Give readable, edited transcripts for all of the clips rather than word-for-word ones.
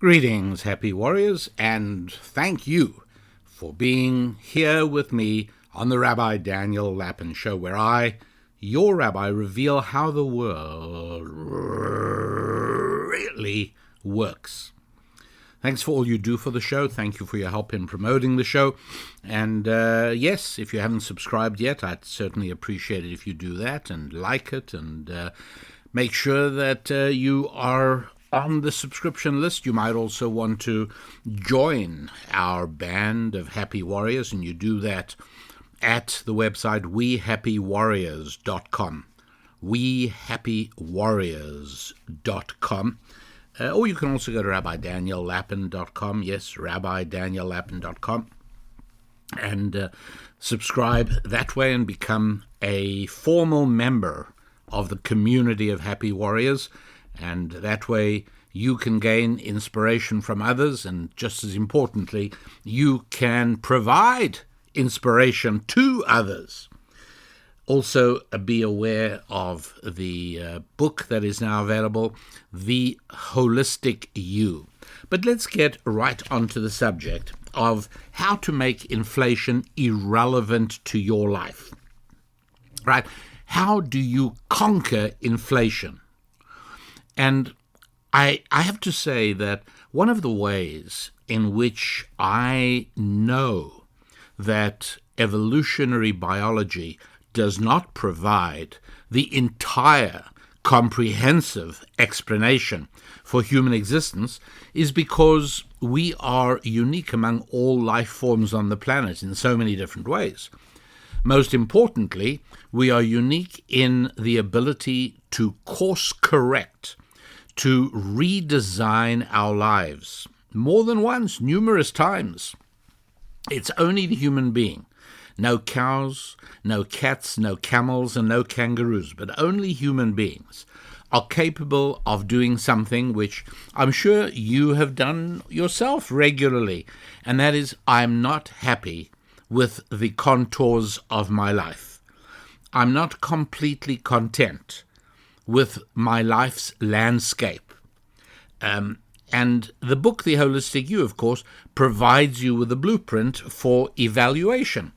Greetings, happy warriors, and thank you for being here with me on the Rabbi Daniel Lapin Show, where I, your rabbi, reveal how the world really works. Thanks for all you do for the show. Thank you for your help in promoting the show. And yes, if you haven't subscribed yet, I'd certainly appreciate it if you do that and like it and make sure that you are on the subscription list. You might also want to join our band of happy warriors, and you do that at the website wehappywarriors.com. wehappywarriors.com. Or you can also go to rabbidaniellapin.com. Yes, rabbidaniellapin.com. And subscribe that way and become a formal member of the community of happy warriors. And that way you can gain inspiration from others, and just as importantly, you can provide inspiration to others. Also, be aware of the book that is now available, The Holistic You. But let's get right onto the subject of how to make inflation irrelevant to your life. Right? How do you conquer inflation? And I have to say that one of the ways in which I know that evolutionary biology does not provide the entire comprehensive explanation for human existence is because we are unique among all life forms on the planet in so many different ways. Most importantly, we are unique in the ability to course correct, to redesign our lives more than once, numerous times. It's only the human being. No cows, no cats, no camels, and no kangaroos, but only human beings are capable of doing something which I'm sure you have done yourself regularly, and that is, I'm not happy with the contours of my life. I'm not completely content with my life's landscape. And the book, The Holistic You, of course, provides you with a blueprint for evaluation,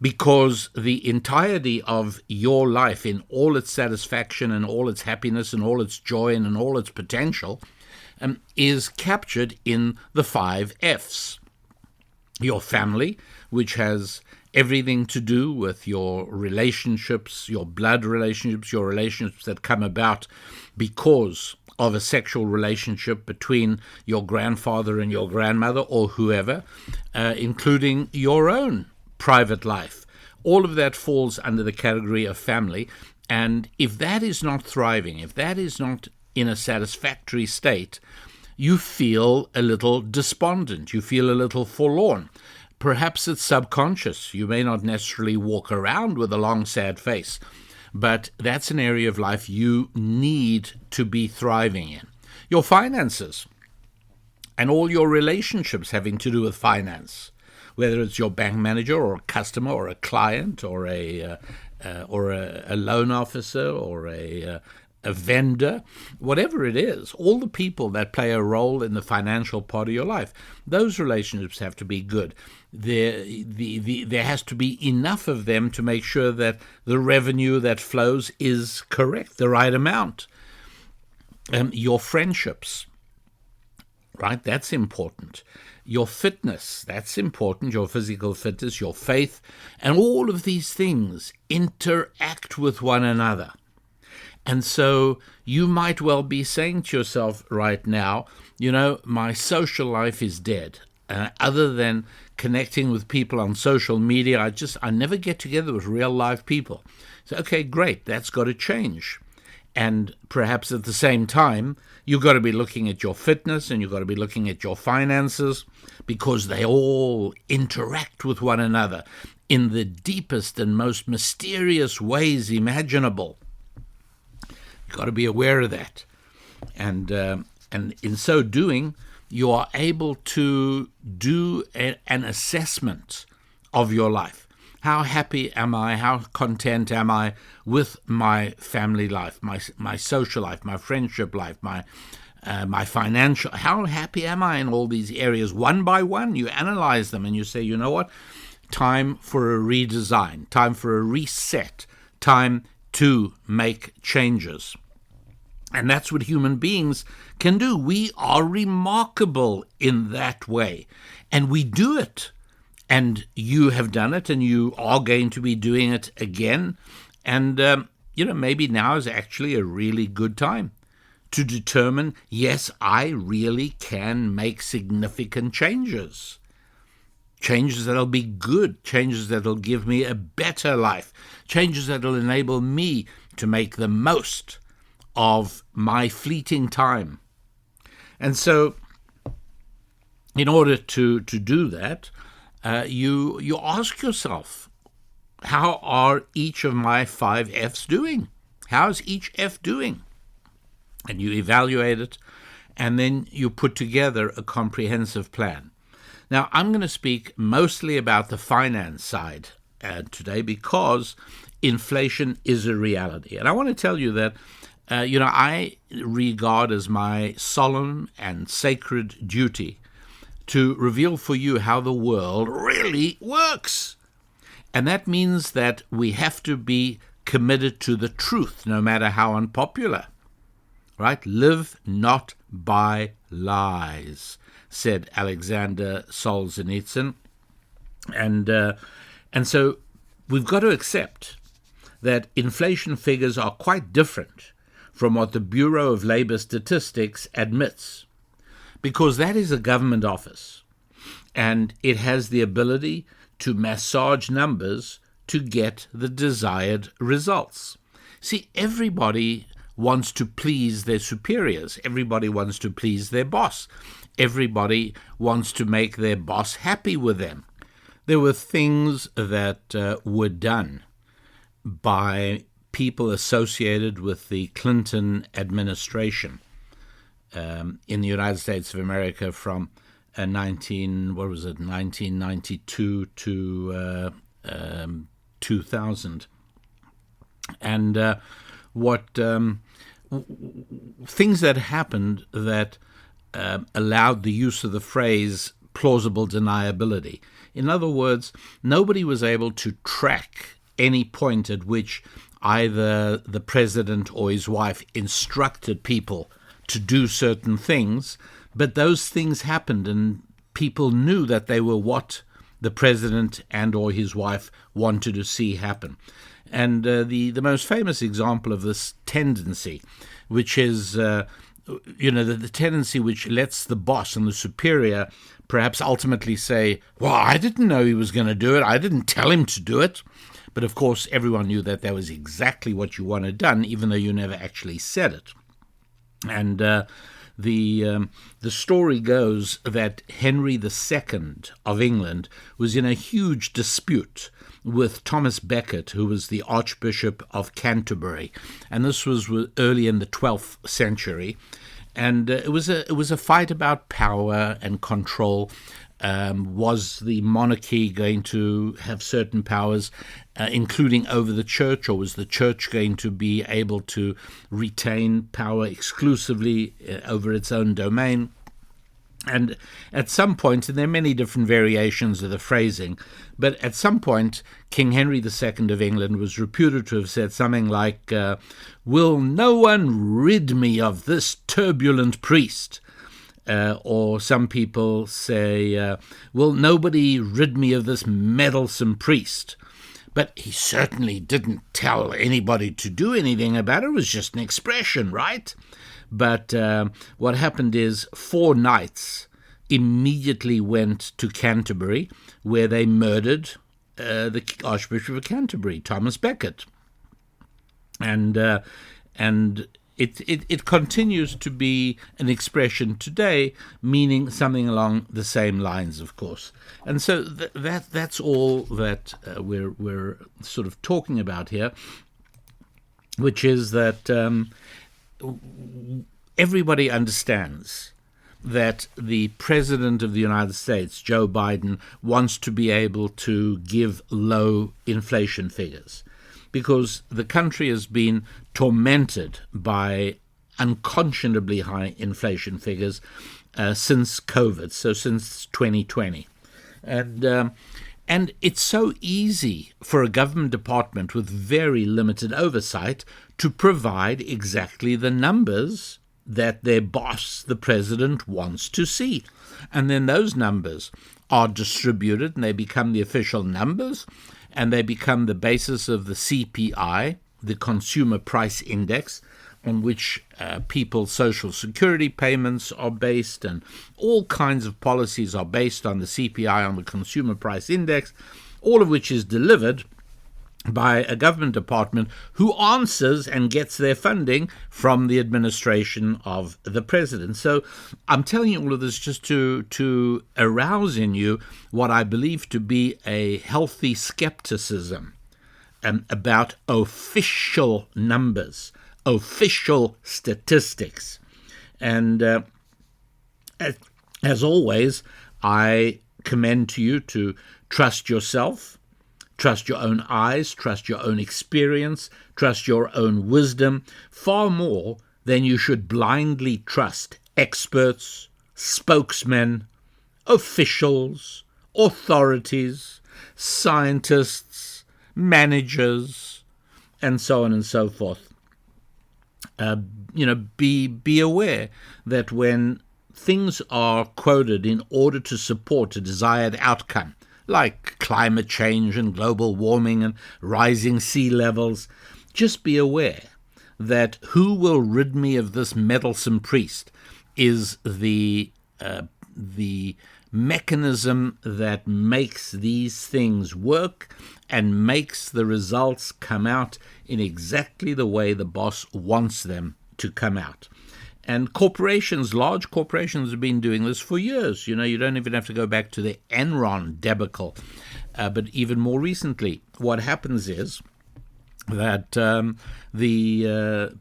because the entirety of your life in all its satisfaction and all its happiness and all its joy and all its potential is captured in the 5 F's. Your family, which has everything to do with your relationships, your blood relationships, your relationships that come about because of a sexual relationship between your grandfather and your grandmother or whoever, including your own private life. All of that falls under the category of family. And if that is not thriving, if that is not in a satisfactory state, you feel a little despondent, you feel a little forlorn. Perhaps it's subconscious. You may not necessarily walk around with a long, sad face, but that's an area of life you need to be thriving in. Your finances and all your relationships having to do with finance, whether it's your bank manager or a customer or a client or a loan officer or a vendor, whatever it is, all the people that play a role in the financial part of your life, those relationships have to be good. There has to be enough of them to make sure that the revenue that flows is correct, the right amount. Your friendships, right? That's important. Your fitness, that's important. Your physical fitness, your faith, and all of these things interact with one another. And so you might well be saying to yourself right now, my social life is dead. Other than connecting with people on social media, I never get together with real live people. So, okay, great, that's got to change. And perhaps at the same time, you've got to be looking at your fitness and you've got to be looking at your finances, because they all interact with one another in the deepest and most mysterious ways imaginable. You've got to be aware of that. And in so doing, you are able to do an assessment of your life. How happy am I? How content am I with my family life, my social life, my friendship life, my my financial, how happy am I in all these areas? One by one, you analyze them and you say, you know what? Time for a redesign, time for a reset, time to make changes. And that's what human beings can do. We are remarkable in that way. And we do it. And you have done it, and you are going to be doing it again. And, maybe now is actually a really good time to determine, yes, I really can make significant changes. Changes that'll be good, changes that'll give me a better life, changes that'll enable me to make the most of my fleeting time. And so, in order to do that, you ask yourself, how are each of my 5 F's doing? How's each F doing? And you evaluate it, and then you put together a comprehensive plan. Now, I'm going to speak mostly about the finance side today because inflation is a reality. And I want to tell you that I regard as my solemn and sacred duty to reveal for you how the world really works. And that means that we have to be committed to the truth, no matter how unpopular. Right? Live not by lies, said Alexander Solzhenitsyn. And so we've got to accept that inflation figures are quite different from what the Bureau of Labor Statistics admits, because that is a government office, and it has the ability to massage numbers to get the desired results. See, everybody wants to please their superiors. Everybody wants to please their boss. Everybody wants to make their boss happy with them. There were things that were done by people associated with the Clinton administration in the United States of America from 1992 to 2000. And things that happened that allowed the use of the phrase plausible deniability. In other words, nobody was able to track any point at which either the president or his wife instructed people to do certain things, but those things happened and people knew that they were what the president and or his wife wanted to see happen. And the most famous example of this tendency, which is the tendency which lets the boss and the superior perhaps ultimately say, well, I didn't know he was going to do it. I didn't tell him to do it. But of course, everyone knew that was exactly what you wanted done, even though you never actually said it. And the story goes that Henry II of England was in a huge dispute with Thomas Becket, who was the Archbishop of Canterbury, and this was early in the 12th century. And it was a fight about power and control. Was the monarchy going to have certain powers, including over the church, or was the church going to be able to retain power exclusively over its own domain? And at some point, and there are many different variations of the phrasing, but at some point, King Henry II of England was reputed to have said something like, will no one rid me of this turbulent priest? Or some people say, will nobody rid me of this meddlesome priest? But he certainly didn't tell anybody to do anything about it. It was just an expression, right? But what happened is 4 knights immediately went to Canterbury, where they murdered the Archbishop of Canterbury, Thomas Becket. And it continues to be an expression today, meaning something along the same lines, of course. And so that's all that we're sort of talking about here, which is that everybody understands that the President of the United States, Joe Biden, wants to be able to give low inflation figures, because the country has been tormented by unconscionably high inflation figures since COVID, so since 2020. And it's so easy for a government department with very limited oversight to provide exactly the numbers that their boss, the president, wants to see. And then those numbers are distributed and they become the official numbers, and they become the basis of the CPI, the Consumer Price Index, on which people's social security payments are based, and all kinds of policies are based on the CPI, on the Consumer Price Index, all of which is delivered by a government department who answers and gets their funding from the administration of the president. So I'm telling you all of this just to arouse in you what I believe to be a healthy skepticism about official numbers, official statistics. And as always, I commend to you to trust yourself, trust your own eyes, trust your own experience, trust your own wisdom, far more than you should blindly trust experts, spokesmen, officials, authorities, scientists, managers, and so on and so forth. Be aware that when things are quoted in order to support a desired outcome, like climate change and global warming and rising sea levels, just be aware that who will rid me of this meddlesome priest is the mechanism that makes these things work and makes the results come out in exactly the way the boss wants them to come out. And corporations, large corporations, have been doing this for years. You don't even have to go back to the Enron debacle. But even more recently, what happens is that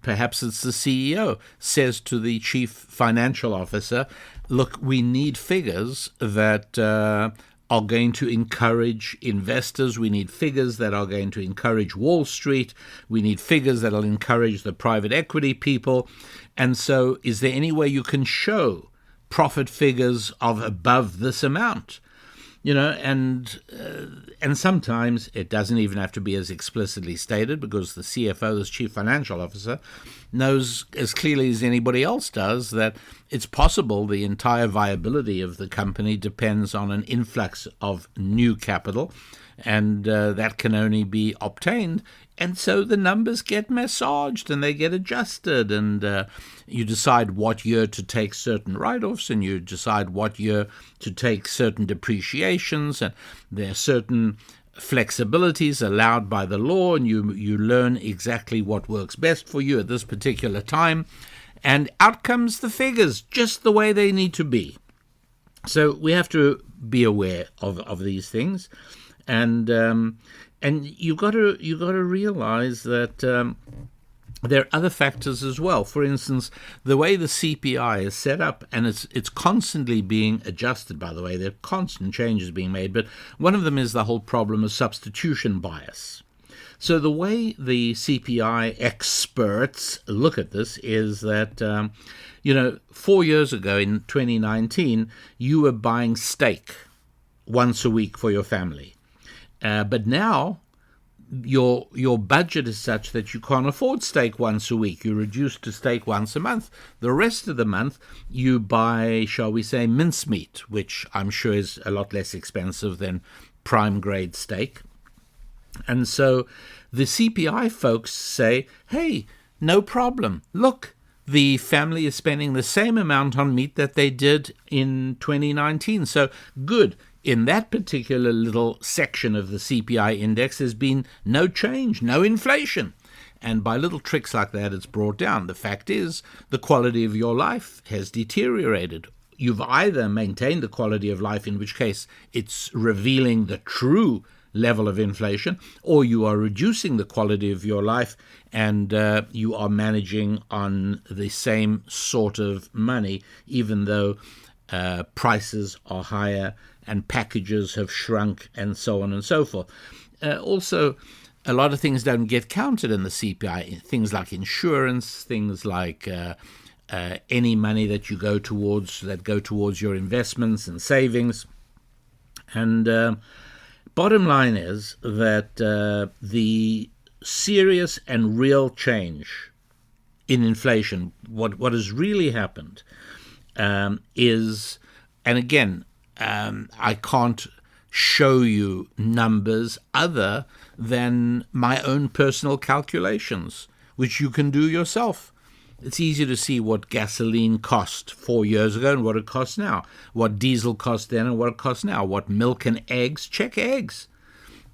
perhaps it's the CEO says to the chief financial officer, look, we need figures that are going to encourage investors. We need figures that are going to encourage Wall Street. We need figures that will encourage the private equity people. And so is there any way you can show profit figures of above this amount? And sometimes it doesn't even have to be as explicitly stated, because the CFO, this chief financial officer, knows as clearly as anybody else does that it's possible the entire viability of the company depends on an influx of new capital, and that can only be obtained. And so the numbers get massaged and they get adjusted, and you decide what year to take certain write-offs, and you decide what year to take certain depreciations, and there are certain flexibilities allowed by the law, and you learn exactly what works best for you at this particular time, and out comes the figures just the way they need to be. So we have to be aware of these things, and you got to realize that there are other factors as well. For instance, the way the CPI is set up, and it's constantly being adjusted, by the way. There are constant changes being made, but one of them is the whole problem of substitution bias. So the way the CPI experts look at this is that, 4 years ago in 2019, you were buying steak once a week for your family. But now your budget is such that you can't afford steak once a week. You're reduced to steak once a month. The rest of the month, you buy, shall we say, mincemeat, which I'm sure is a lot less expensive than prime grade steak. And so the CPI folks say, hey, no problem. Look, the family is spending the same amount on meat that they did in 2019. So good. In that particular little section of the CPI index, there's been no change, no inflation. And by little tricks like that, it's brought down. The fact is, the quality of your life has deteriorated. You've either maintained the quality of life, in which case it's revealing the true level of inflation, or you are reducing the quality of your life and you are managing on the same sort of money, even though prices are higher and packages have shrunk and so on and so forth. Also, a lot of things don't get counted in the CPI, things like insurance, things like any money that go towards your investments and savings. And bottom line is that the serious and real change in inflation, what has really happened is, and again, I can't show you numbers other than my own personal calculations, which you can do yourself. It's easy to see what gasoline cost 4 years ago and what it costs now, what diesel cost then and what it costs now, what milk and eggs, check eggs.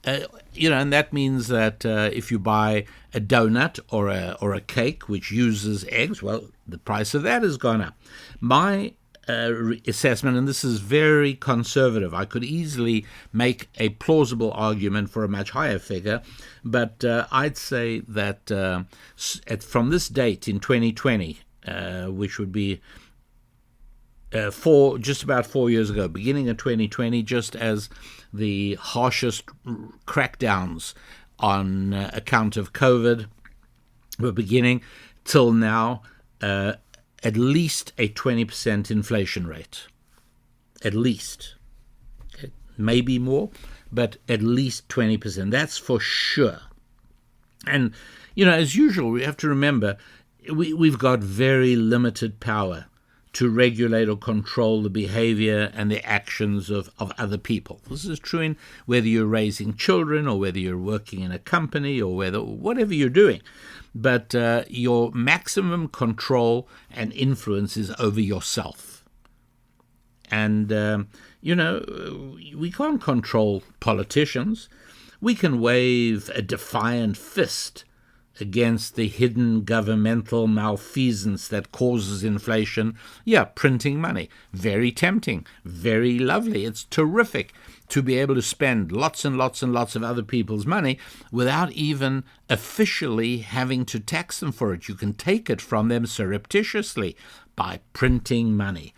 And that means that if you buy a donut or a cake which uses eggs, well, the price of that has gone up. My assessment, and this is very conservative, I could easily make a plausible argument for a much higher figure, but I'd say that from this date in 2020, which would be just about 4 years ago, beginning of 2020, just as the harshest crackdowns on account of COVID were beginning, till now, at least a 20% inflation rate. At least. Okay. Maybe more, but at least 20%. That's for sure. And, as usual, we have to remember, we've got very limited power to regulate or control the behavior and the actions of other people. This is true in whether you're raising children or whether you're working in a company or whatever you're doing. But your maximum control and influence is over yourself. And, we can't control politicians. We can wave a defiant fist against the hidden governmental malfeasance that causes inflation. Yeah, printing money. Very tempting. Very lovely. It's terrific to be able to spend lots and lots and lots of other people's money without even officially having to tax them for it. You can take it from them surreptitiously by printing money.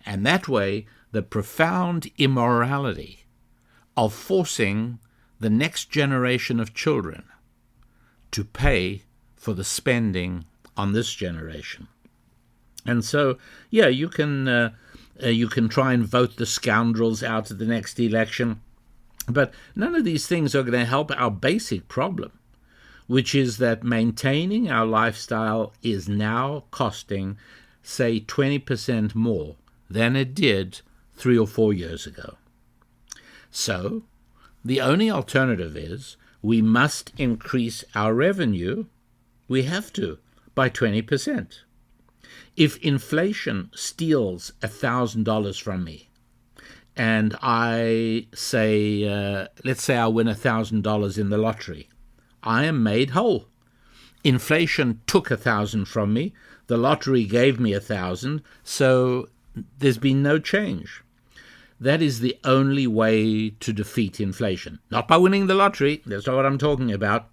And that way, the profound immorality of forcing the next generation of children to pay for the spending on this generation. And so, you can try and vote the scoundrels out at the next election, but none of these things are going to help our basic problem, which is that maintaining our lifestyle is now costing, say, 20% more than it did 3 or 4 years ago. So, the only alternative is we must increase our revenue, we have to, by 20%. If inflation steals $1,000 from me, and I say, let's say I win $1,000 in the lottery, I am made whole. Inflation took $1,000 from me, the lottery gave me $1,000, so there's been no change. That is the only way to defeat inflation. Not by winning the lottery, that's not what I'm talking about,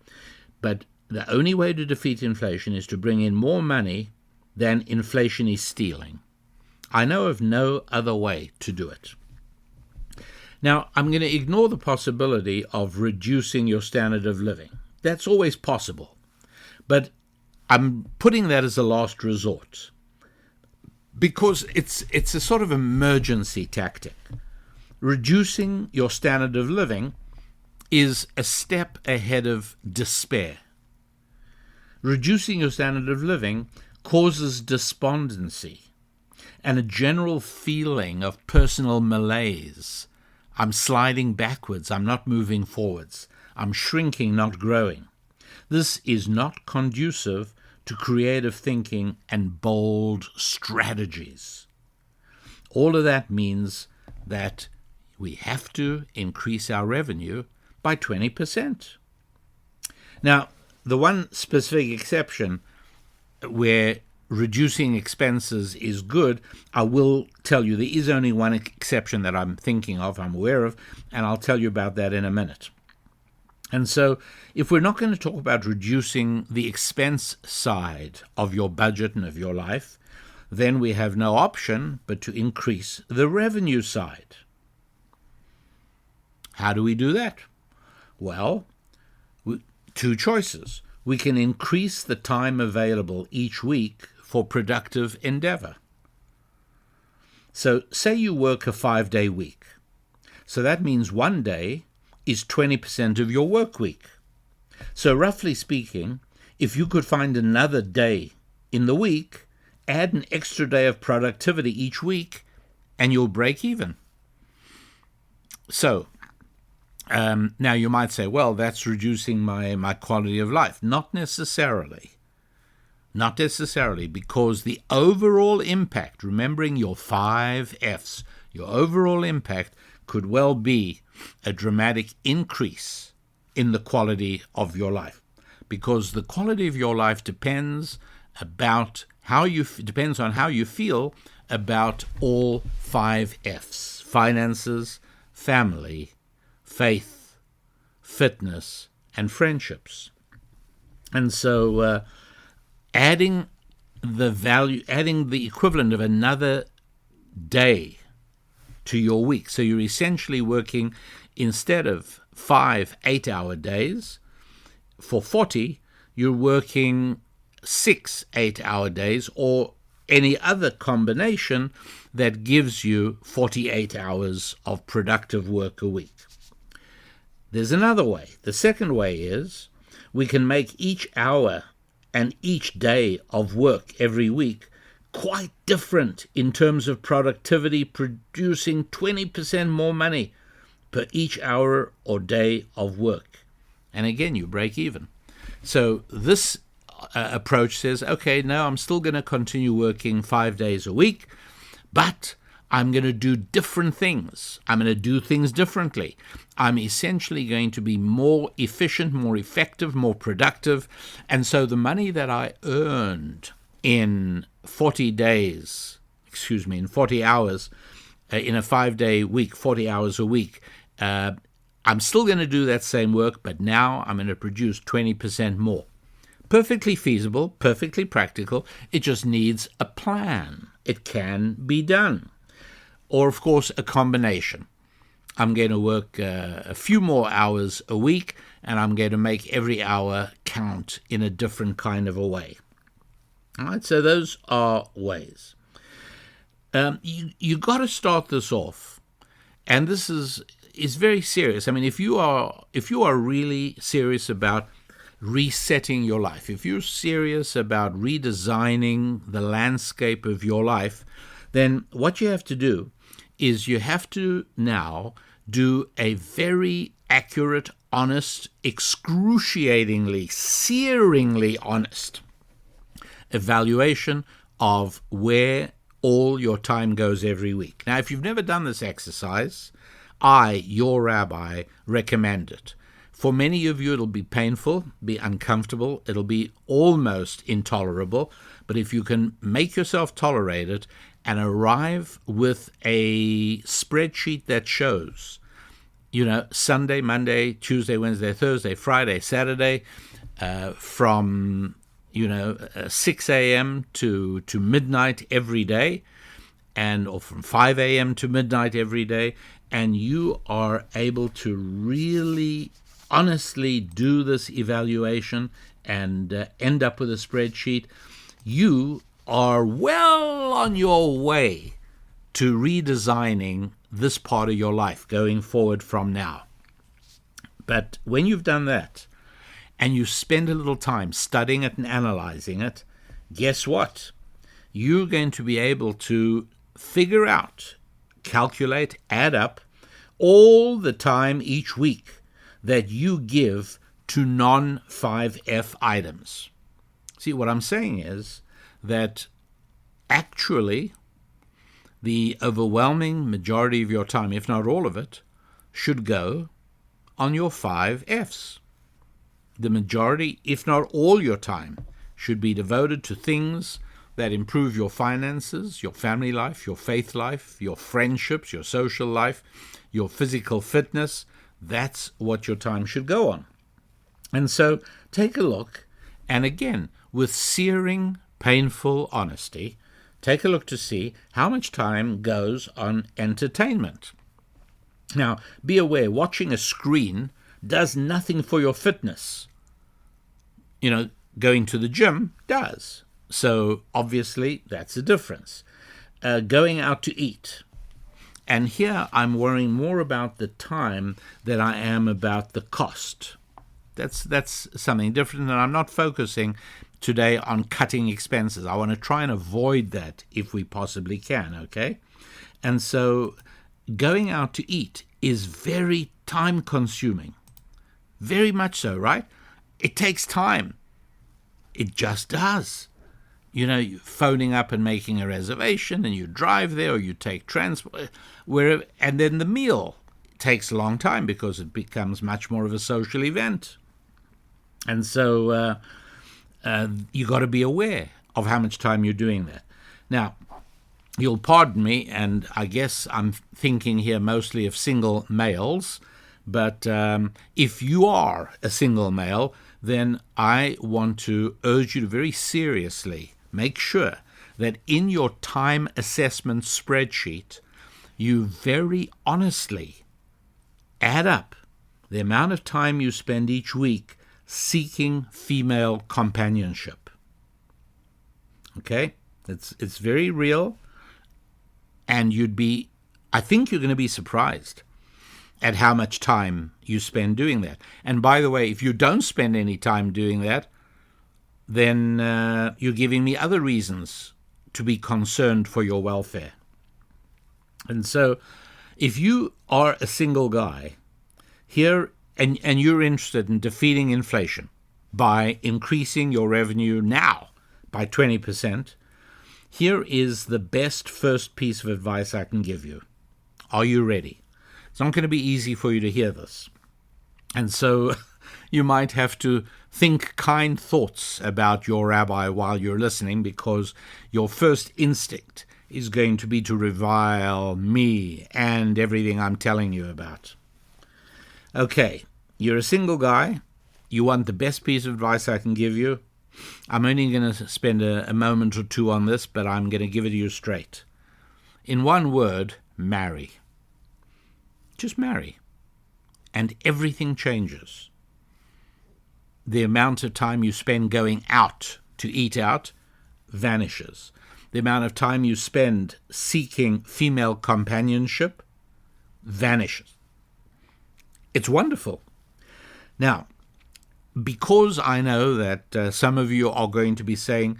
but the only way to defeat inflation is to bring in more money than inflation is stealing. I know of no other way to do it. Now, I'm going to ignore the possibility of reducing your standard of living. That's always possible. But I'm putting that as a last resort, because it's a sort of emergency tactic. Reducing your standard of living is a step ahead of despair. Reducing your standard of living causes despondency and a general feeling of personal malaise. I'm sliding backwards, I'm not moving forwards. I'm shrinking, not growing. This is not conducive to creative thinking and bold strategies. All of that means that we have to increase our revenue by 20%. Now, the one specific exception where reducing expenses is good, I will tell you there is only one exception that I'm thinking of, I'm aware of, and I'll tell you about that in a minute. And so if we're not going to talk about reducing the expense side of your budget and of your life, then we have no option but to increase the revenue side. How do we do that? Well, two choices. We can increase the time available each week for productive endeavor. So say you work a 5-day week. So that means one day is 20% of your work week. So roughly speaking, if you could find another day in the week, add an extra day of productivity each week, and you'll break even. So now you might say, well, that's reducing my quality of life. Not necessarily. Not necessarily, because the overall impact, remembering your 5 F's, your overall impact could well be a dramatic increase in the quality of your life. Because the quality of your life depends on how you feel about all 5 F's: finances, family, faith, fitness, and friendships. And so adding the equivalent of another day to your week. So you're essentially working, instead of 5 8-hour days, for 40, you're working 6 8-hour days, or any other combination that gives you 48 hours of productive work a week. There's another way. The second way is we can make each hour and each day of work every week quite different in terms of productivity, producing 20% more money per each hour or day of work. And again, you break even. So this approach says, okay, no, I'm still going to continue working 5 days a week, but I'm going to do different things. I'm going to do things differently. I'm essentially going to be more efficient, more effective, more productive. And so the money that I earned in 40 hours, in a 5-day week, 40 hours a week, I'm still going to do that same work, but now I'm going to produce 20% more. Perfectly feasible, perfectly practical. It just needs a plan. It can be done. Or, of course, a combination. I'm going to work a few more hours a week, and I'm going to make every hour count in a different kind of a way. All right, so those are ways. You got to start this off, and this is very serious. I mean, if you are really serious about resetting your life, if you're serious about redesigning the landscape of your life, then what you have to do is you have to now do a very accurate, honest, excruciatingly, searingly honest evaluation of where all your time goes every week. Now, if you've never done this exercise, I, your rabbi, recommend it. For many of you, it'll be painful, be uncomfortable, it'll be almost intolerable, but if you can make yourself tolerate it and arrive with a spreadsheet that shows, Sunday, Monday, Tuesday, Wednesday, Thursday, Friday, Saturday, from 6 a.m. to midnight every day, or from 5 a.m. to midnight every day, and you are able to really honestly do this evaluation and end up with a spreadsheet, you are well on your way to redesigning this part of your life going forward from now. But when you've done that, and you spend a little time studying it and analyzing it, guess what? You're going to be able to figure out, calculate, add up all the time each week that you give to non-5F items. See, what I'm saying is that actually the overwhelming majority of your time, if not all of it, should go on your 5 F's. The majority, if not all your time, should be devoted to things that improve your finances, your family life, your faith life, your friendships, your social life, your physical fitness. That's what your time should go on. And so take a look, and again, with searing, painful honesty, take a look to see how much time goes on entertainment. Now, be aware, watching a screen does nothing for your fitness. going to the gym does. So obviously that's a difference. Going out to eat. And here I'm worrying more about the time than I am about the cost. That's something different, and I'm not focusing today on cutting expenses. I want to try and avoid that if we possibly can, okay? And so going out to eat is very time-consuming. Very much so, right? It takes time. It just does. You're phoning up and making a reservation, and you drive there, or you take transport, wherever, and then the meal takes a long time because it becomes much more of a social event. And so you got to be aware of how much time you're doing that. Now, you'll pardon me, and I guess I'm thinking here mostly of single males, but if you are a single male, then I want to urge you to very seriously make sure that in your time assessment spreadsheet, you very honestly add up the amount of time you spend each week seeking female companionship. Okay? It's very real, and I think you're going to be surprised at how much time you spend doing that. And by the way, if you don't spend any time doing that, then you're giving me other reasons to be concerned for your welfare. And so if you are a single guy here and you're interested in defeating inflation by increasing your revenue now by 20%, here is the best first piece of advice I can give you. Are you ready? It's not going to be easy for you to hear this. And so you might have to think kind thoughts about your rabbi while you're listening, because your first instinct is going to be to revile me and everything I'm telling you about. Okay, you're a single guy. You want the best piece of advice I can give you. I'm only going to spend a moment or two on this, but I'm going to give it to you straight. In one word, marry. Just marry. And everything changes. The amount of time you spend going out to eat out vanishes. The amount of time you spend seeking female companionship vanishes. It's wonderful. Now, because I know that some of you are going to be saying,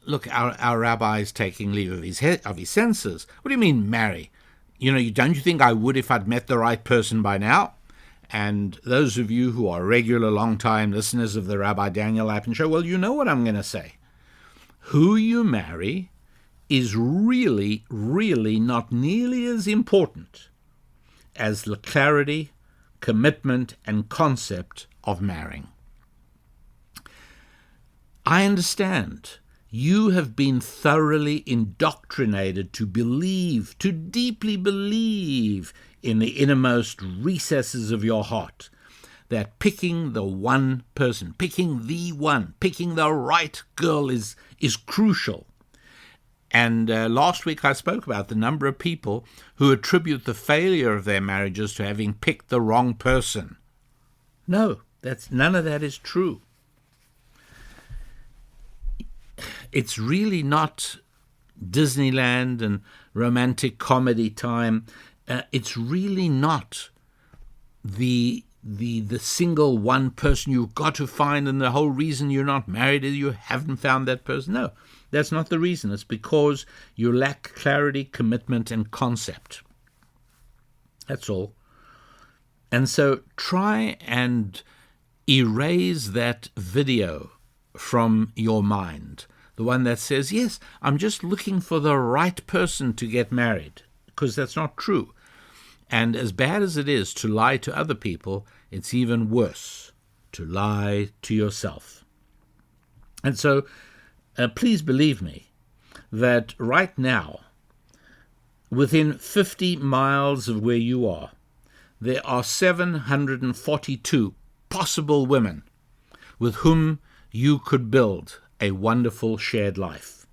look, our rabbi is taking leave of his senses. What do you mean marry? Don't you think I would if I'd met the right person by now? And those of you who are regular, long-time listeners of the Rabbi Daniel Lapin Show, well, you know what I'm going to say. Who you marry is really, really not nearly as important as the clarity, commitment, and concept of marrying. I understand you have been thoroughly indoctrinated to believe, to deeply believe in the innermost recesses of your heart, that picking the one person, picking the one, picking the right girl is crucial. And last week I spoke about the number of people who attribute the failure of their marriages to having picked the wrong person. No, none of that is true. It's really not Disneyland and romantic comedy time. It's really not the single one person you've got to find, and the whole reason you're not married is you haven't found that person. No, that's not the reason. It's because you lack clarity, commitment, and concept. That's all. And so try and erase that video from your mind. The one that says, yes, I'm just looking for the right person to get married, because that's not true. And as bad as it is to lie to other people, it's even worse to lie to yourself. And so please believe me that right now, within 50 miles of where you are, there are 742 possible women with whom you could build a wonderful shared life.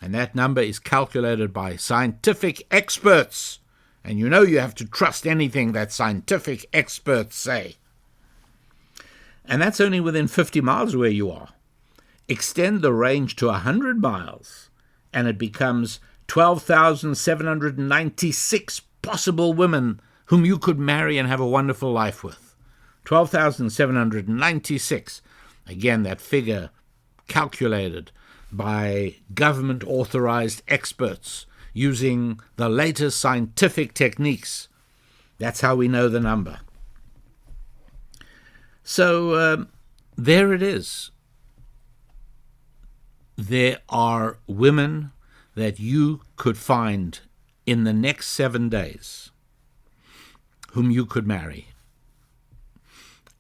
And that number is calculated by scientific experts. And you have to trust anything that scientific experts say. And that's only within 50 miles where you are. Extend the range to 100 miles, and it becomes 12,796 possible women whom you could marry and have a wonderful life with. 12,796. Again, that figure calculated by government-authorized experts using the latest scientific techniques. That's how we know the number. So there it is. There are women that you could find in the next 7 days whom you could marry.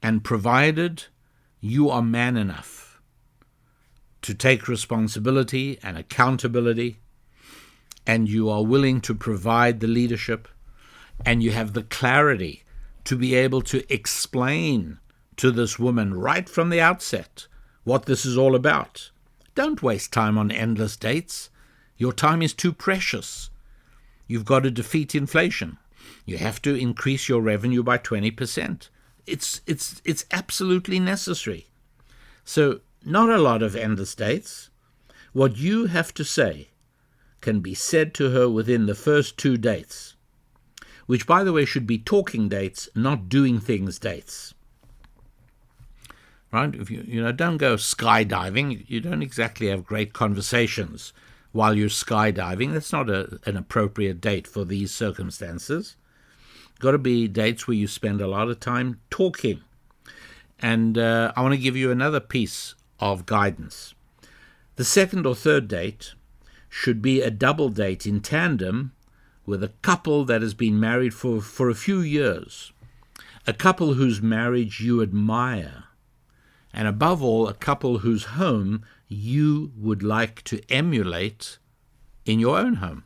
And provided you are man enough to take responsibility and accountability, and you are willing to provide the leadership, and you have the clarity to be able to explain to this woman right from the outset what this is all about. Don't waste time on endless dates. Your time is too precious. You've got to defeat inflation. You have to increase your revenue by 20%. It's absolutely necessary. So not a lot of endless dates. What you have to say can be said to her within the first 2 dates, which, by the way, should be talking dates, not doing things dates. Right? If you don't go skydiving. You don't exactly have great conversations while you're skydiving. That's not an appropriate date for these circumstances. Got to be dates where you spend a lot of time talking. And I want to give you another piece of guidance. The second or third date should be a double date in tandem with a couple that has been married for a few years, a couple whose marriage you admire, and above all, a couple whose home you would like to emulate in your own home.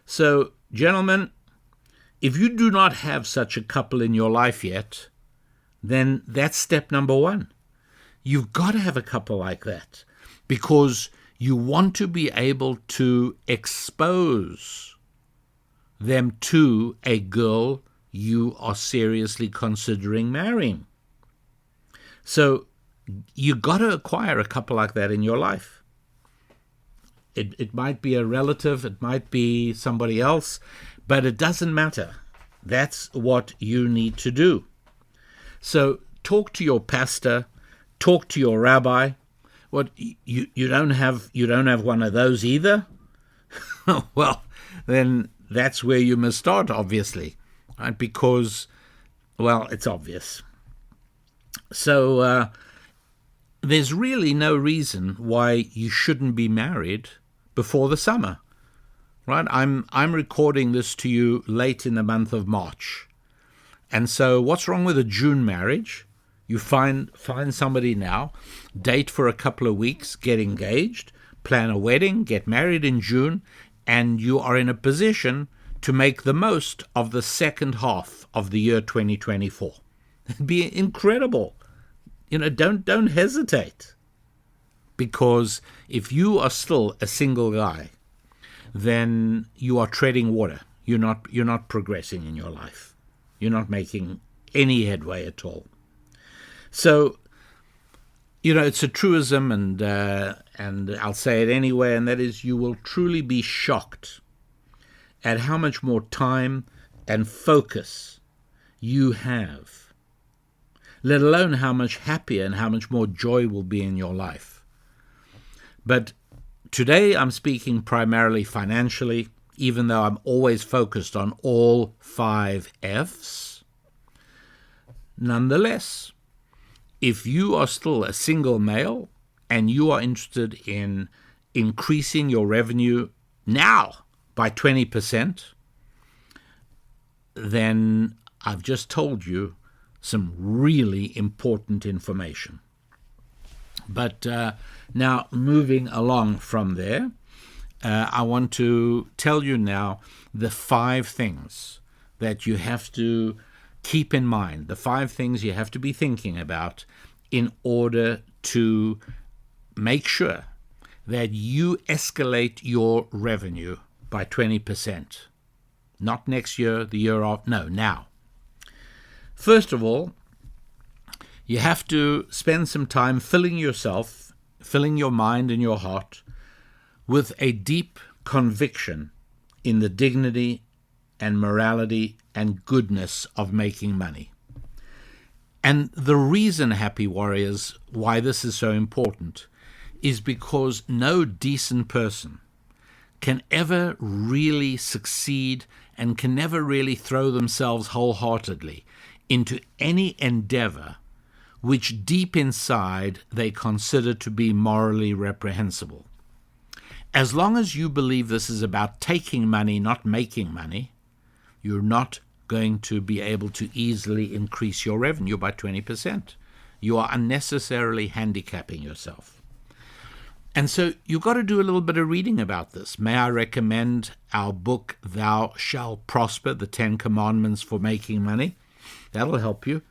So, gentlemen, if you do not have such a couple in your life yet, then that's step number 1. You've got to have a couple like that because you want to be able to expose them to a girl you are seriously considering marrying. So you got to acquire a couple like that in your life. It might be a relative, it might be somebody else, but it doesn't matter. That's what you need to do. So talk to your pastor, talk to your rabbi. What, you don't have one of those either? Well, then that's where you must start, obviously, right? Because, well, it's obvious. So there's really no reason why you shouldn't be married before the summer, right? I'm recording this to you late in the month of March. And so what's wrong with a June marriage? You find somebody now, date for a couple of weeks, get engaged, plan a wedding, get married in June, and you are in a position to make the most of the second half of the year 2024. It'd be incredible. Don't hesitate. Because if you are still a single guy, then you are treading water. You're not progressing in your life. You're not making any headway at all. So, it's a truism, and I'll say it anyway, and that is, you will truly be shocked at how much more time and focus you have, let alone how much happier and how much more joy will be in your life. But today I'm speaking primarily financially, even though I'm always focused on all 5 F's. Nonetheless, if you are still a single male and you are interested in increasing your revenue now by 20%, then I've just told you some really important information. But now, moving along from there, I want to tell you now the 5 things that you have to keep in mind, the 5 things you have to be thinking about in order to make sure that you escalate your revenue by 20%. Not next year, the year after, no, now. First of all, You have to spend some time filling yourself, filling your mind and your heart with a deep conviction in the dignity and morality and goodness of making money. And the reason, happy warriors, why this is so important is because no decent person can ever really succeed and can never really throw themselves wholeheartedly into any endeavor which deep inside they consider to be morally reprehensible. As long as you believe this is about taking money, not making money, you're not going to be able to easily increase your revenue by 20%. You are unnecessarily handicapping yourself. And so you've got to do a little bit of reading about this. May I recommend our book, Thou Shalt Prosper, the 10 Commandments for Making Money. That'll help you.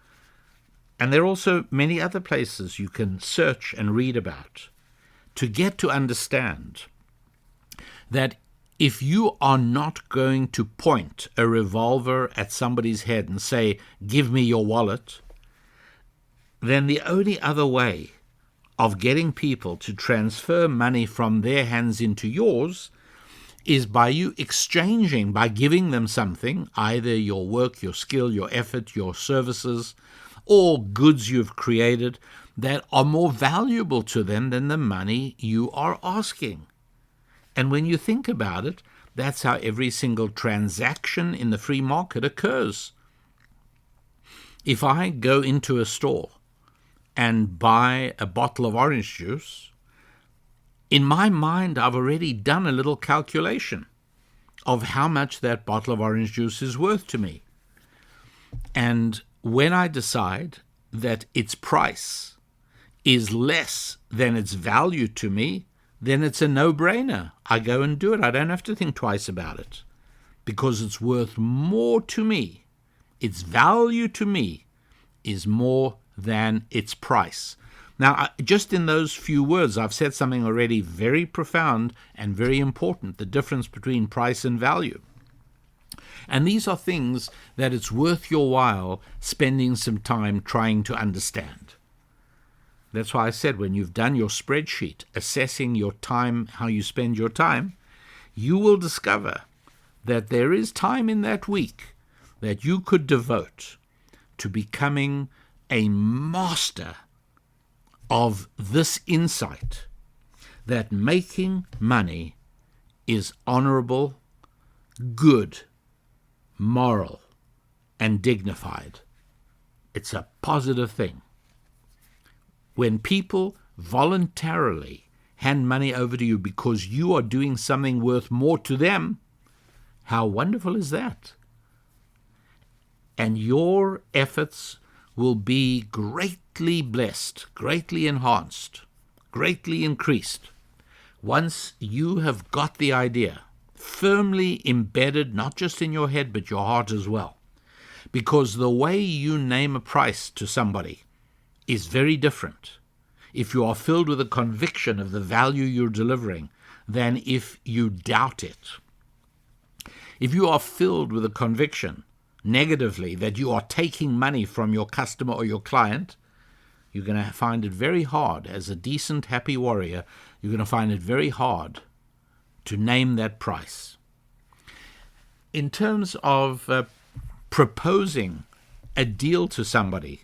And there are also many other places you can search and read about to get to understand that if you are not going to point a revolver at somebody's head and say, give me your wallet, then the only other way of getting people to transfer money from their hands into yours is by you exchanging, by giving them something, either your work, your skill, your effort, your services, or goods you've created that are more valuable to them than the money you are asking. And when you think about it, that's how every single transaction in the free market occurs. If I go into a store and buy a bottle of orange juice, in my mind, I've already done a little calculation of how much that bottle of orange juice is worth to me. And when I decide that its price is less than its value to me, then it's a no-brainer. I go and do it. I don't have to think twice about it because it's worth more to me. Its value to me is more than its price. Now, just in those few words, I've said something already very profound and very important, the difference between price and value. And these are things that it's worth your while spending some time trying to understand. That's why I said when you've done your spreadsheet, assessing your time, how you spend your time, you will discover that there is time in that week that you could devote to becoming a master of this insight that making money is honorable, good, moral, and dignified. It's a positive thing. When people voluntarily hand money over to you because you are doing something worth more to them, how wonderful is that? And your efforts will be greatly blessed, greatly enhanced, greatly increased once you have got the idea firmly embedded, not just in your head, but your heart as well. Because the way you name a price to somebody is very different if you are filled with a conviction of the value you're delivering than if you doubt it. If you are filled with a conviction negatively that you are taking money from your customer or your client, you're going to find it very hard, as a decent, happy warrior, you're going to find it very hard to name that price. In terms of proposing a deal to somebody,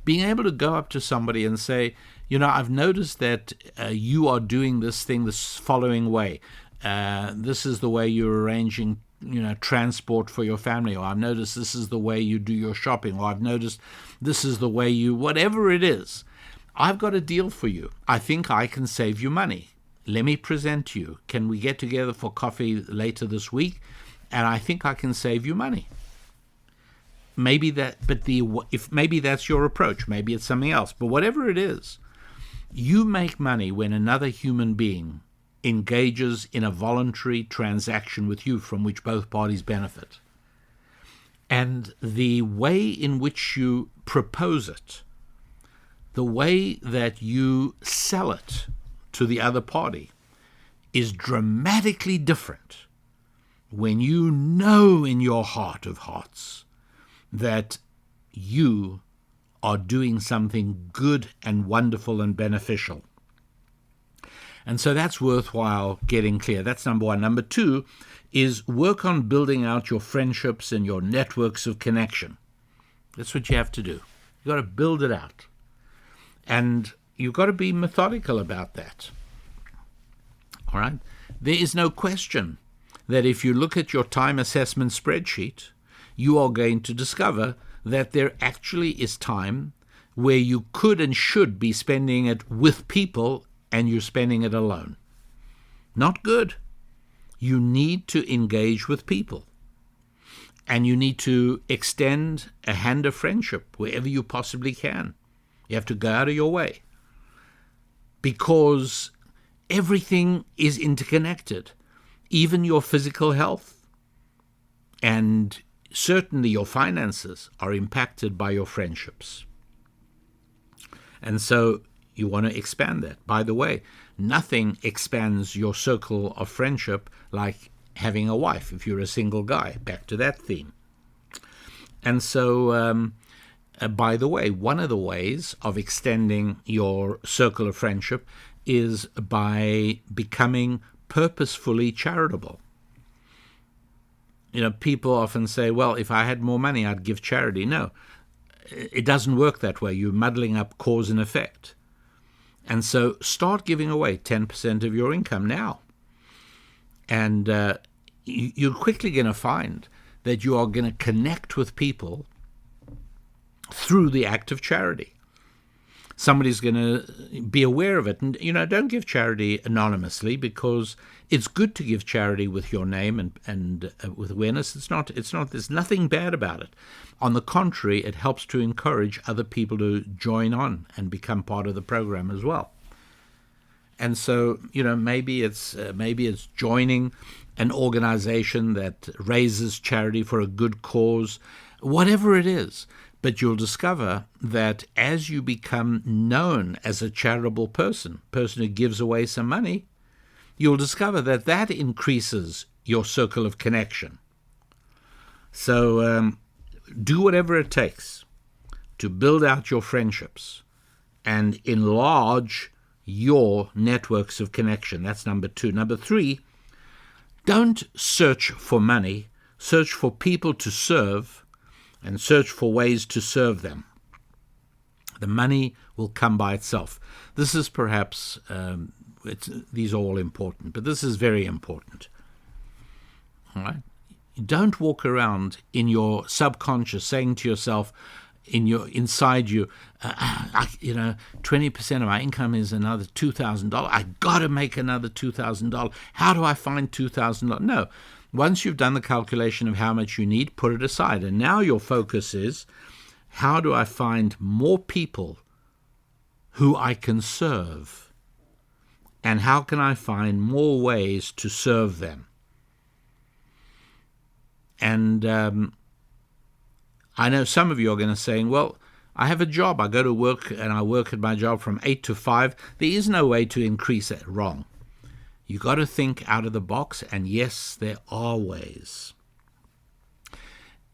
being able to go up to somebody and say, I've noticed that you are doing this thing this following way. This is the way you're arranging transport for your family, or I've noticed this is the way you do your shopping, or I've noticed this is the way you, whatever it is, I've got a deal for you. I think I can save you money. Let me present to you. Can we get together for coffee later this week? And I think I can save you money. Maybe maybe that's your approach. Maybe it's something else. But whatever it is, you make money when another human being engages in a voluntary transaction with you from which both parties benefit. And the way in which you propose it, the way that you sell it to the other party, is dramatically different when you know in your heart of hearts that you are doing something good and wonderful and beneficial. And so that's worthwhile getting clear. That's number one. Number two is work on building out your friendships and your networks of connection. That's what you have to do. You've got to build it out. And you've got to be methodical about that. All right? There is no question that if you look at your time assessment spreadsheet, you are going to discover that there actually is time where you could and should be spending it with people and you're spending it alone. Not good. You need to engage with people. And you need to extend a hand of friendship wherever you possibly can. You have to go out of your way. Because everything is interconnected. Even your physical health. And certainly your finances are impacted by your friendships. And so you want to expand that. By the way, nothing expands your circle of friendship like having a wife if you're a single guy. Back to that theme. And so, by the way, one of the ways of extending your circle of friendship is by becoming purposefully charitable. You know, people often say, well, if I had more money, I'd give charity. No, it doesn't work that way. You're muddling up cause and effect. And so start giving away 10% of your income now. And you're quickly going to find that you are going to connect with people through the act of charity. Somebody's going to be aware of it. And, you know, don't give charity anonymously, because it's good to give charity with your name and with awareness. It's not, there's nothing bad about it. On the contrary, it helps to encourage other people to join on and become part of the program as well. And so, you know, maybe it's joining an organization that raises charity for a good cause, whatever it is. But you'll discover that as you become known as a charitable person who gives away some money, you'll discover that that increases your circle of connection. So do whatever it takes to build out your friendships and enlarge your networks of connection. That's number two. Number three, don't search for money. Search for people to serve and search for ways to serve them. The money will come by itself. This is perhaps, these are all important, but this is very important. All right? Don't walk around in your subconscious saying to yourself, inside you, 20% of my income is another $2,000. I got to make another $2,000. How do I find $2,000? No. Once you've done the calculation of how much you need, put it aside. And now your focus is, how do I find more people who I can serve? And how can I find more ways to serve them? And I know some of you are going to say, well, I have a job. I go to work and I work at my job from 8 to 5. There is no way to increase it. Wrong. You got to think out of the box, and yes, there are ways.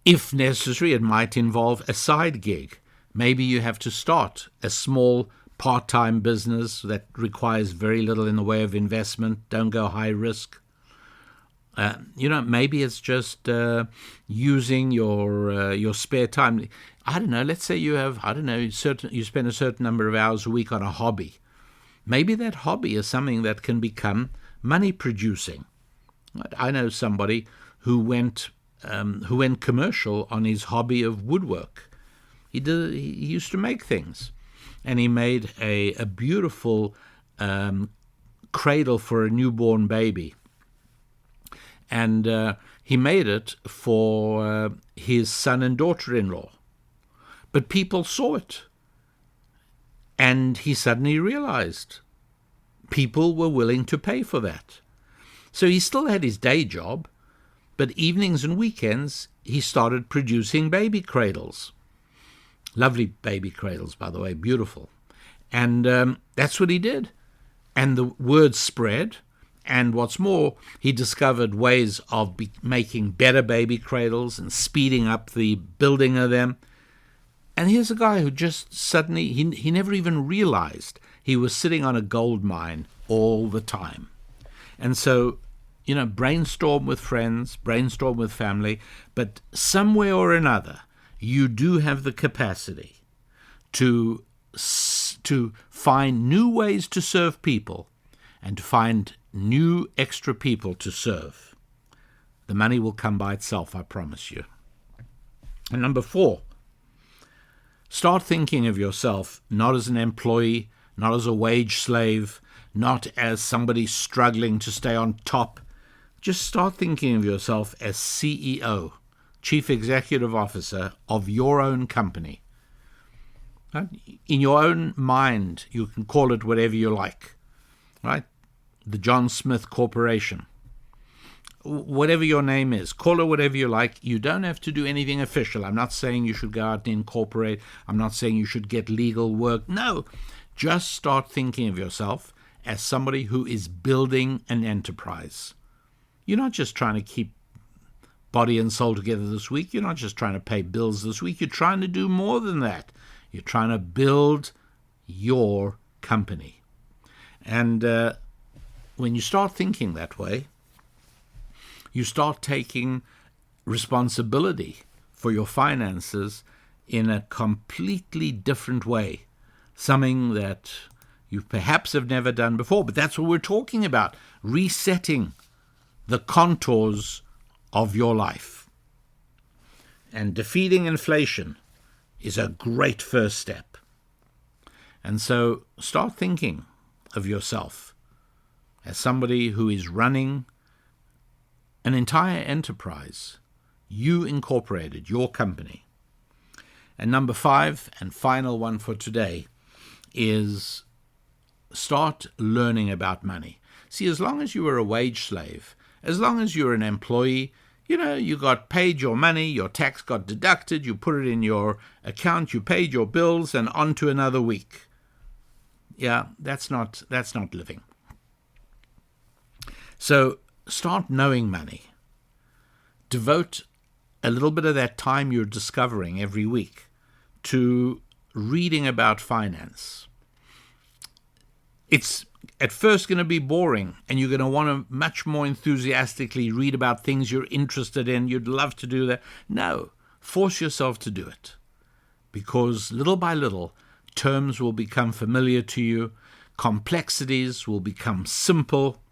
If necessary, it might involve a side gig. Maybe you have to start a small part-time business that requires very little in the way of investment. Don't go high risk. Maybe it's just using your spare time. I don't know. Let's say you have, you spend a certain number of hours a week on a hobby. Maybe that hobby is something that can become money producing. I know somebody who went commercial on his hobby of woodwork. He used to make things, and he made a beautiful cradle for a newborn baby. And he made it for his son and daughter-in-law. But people saw it. And he suddenly realized people were willing to pay for that. So he still had his day job, but evenings and weekends he started producing baby cradles. Lovely baby cradles, by the way, beautiful. And that's what he did. And the word spread. And what's more, he discovered ways of making better baby cradles and speeding up the building of them. And here's a guy who just suddenly, he never even realized he was sitting on a gold mine all the time. And so, brainstorm with friends, brainstorm with family, but somewhere or another, you do have the capacity to find new ways to serve people and to find new extra people to serve. The money will come by itself, I promise you. And number 4, start thinking of yourself not as an employee, not as a wage slave, not as somebody struggling to stay on top. Just start thinking of yourself as CEO, Chief Executive Officer of your own company. In your own mind, you can call it whatever you like, right? The John Smith Corporation. Whatever your name is, call it whatever you like. You don't have to do anything official. I'm not saying you should go out and incorporate. I'm not saying you should get legal work. No, just start thinking of yourself as somebody who is building an enterprise. You're not just trying to keep body and soul together this week. You're not just trying to pay bills this week. You're trying to do more than that. You're trying to build your company. And when you start thinking that way, you start taking responsibility for your finances in a completely different way, something that you perhaps have never done before. But that's what we're talking about, resetting the contours of your life. And defeating inflation is a great first step. And so start thinking of yourself as somebody who is running an entire enterprise. You incorporated your company. And number 5, and final one for today, is start learning about money. See, as long as you were a wage slave, as long as you're an employee, you got paid your money, your tax got deducted, you put it in your account, you paid your bills, and on to another week. Yeah, that's not living. So start knowing money. Devote a little bit of that time you're discovering every week to reading about finance. It's at first going to be boring, and you're going to want to much more enthusiastically read about things you're interested in. You'd love to do that. No, force yourself to do it, because little by little, terms will become familiar to you, complexities will become simple,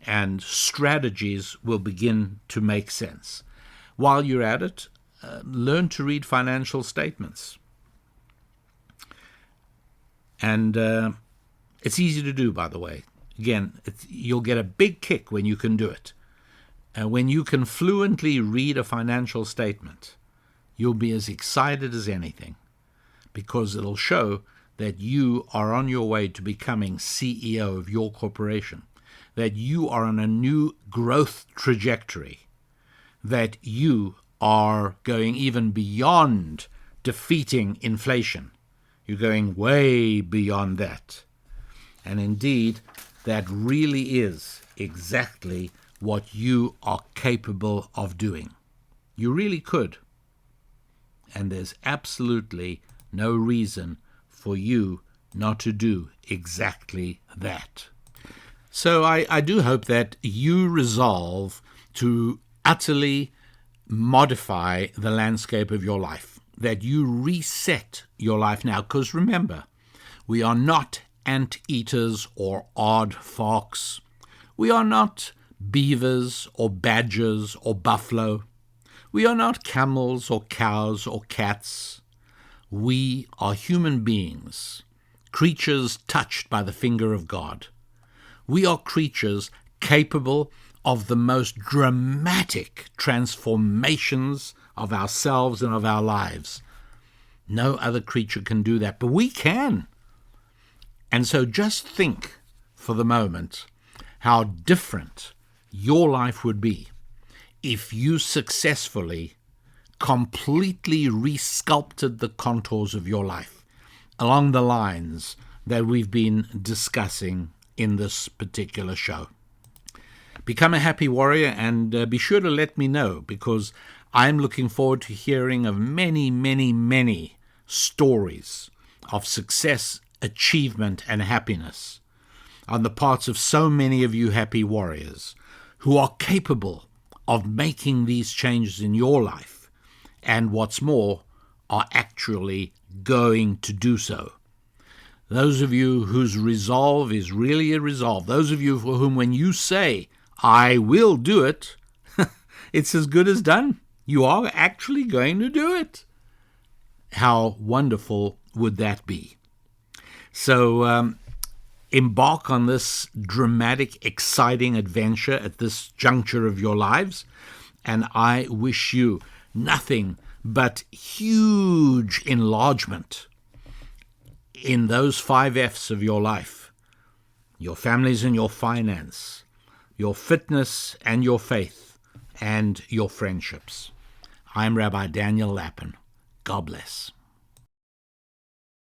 and strategies will begin to make sense. While you're at it, learn to read financial statements. And it's easy to do, by the way. Again, you'll get a big kick when you can do it. When you can fluently read a financial statement, you'll be as excited as anything, because it'll show that you are on your way to becoming CEO of your corporation, that you are on a new growth trajectory, that you are going even beyond defeating inflation. You're going way beyond that. And indeed, that really is exactly what you are capable of doing. You really could. And there's absolutely no reason for you not to do exactly that. So I do hope that you resolve to utterly modify the landscape of your life, that you reset your life now. Because remember, we are not anteaters or odd fox. We are not beavers or badgers or buffalo. We are not camels or cows or cats. We are human beings, creatures touched by the finger of God. We are creatures capable of the most dramatic transformations of ourselves and of our lives. No other creature can do that, but we can. And so just think for the moment how different your life would be if you successfully, completely resculpted the contours of your life along the lines that we've been discussing in this particular show. Become a happy warrior, and be sure to let me know, because I'm looking forward to hearing of many, many, many stories of success, achievement, and happiness on the parts of so many of you happy warriors who are capable of making these changes in your life, and what's more, are actually going to do so. Those of you whose resolve is really a resolve, those of you for whom when you say, I will do it, it's as good as done. You are actually going to do it. How wonderful would that be? So embark on this dramatic, exciting adventure at this juncture of your lives, and I wish you nothing but huge enlargement in those 5 F's of your life: your families and your finance, your fitness and your faith, and your friendships. I'm Rabbi Daniel Lapin. God bless.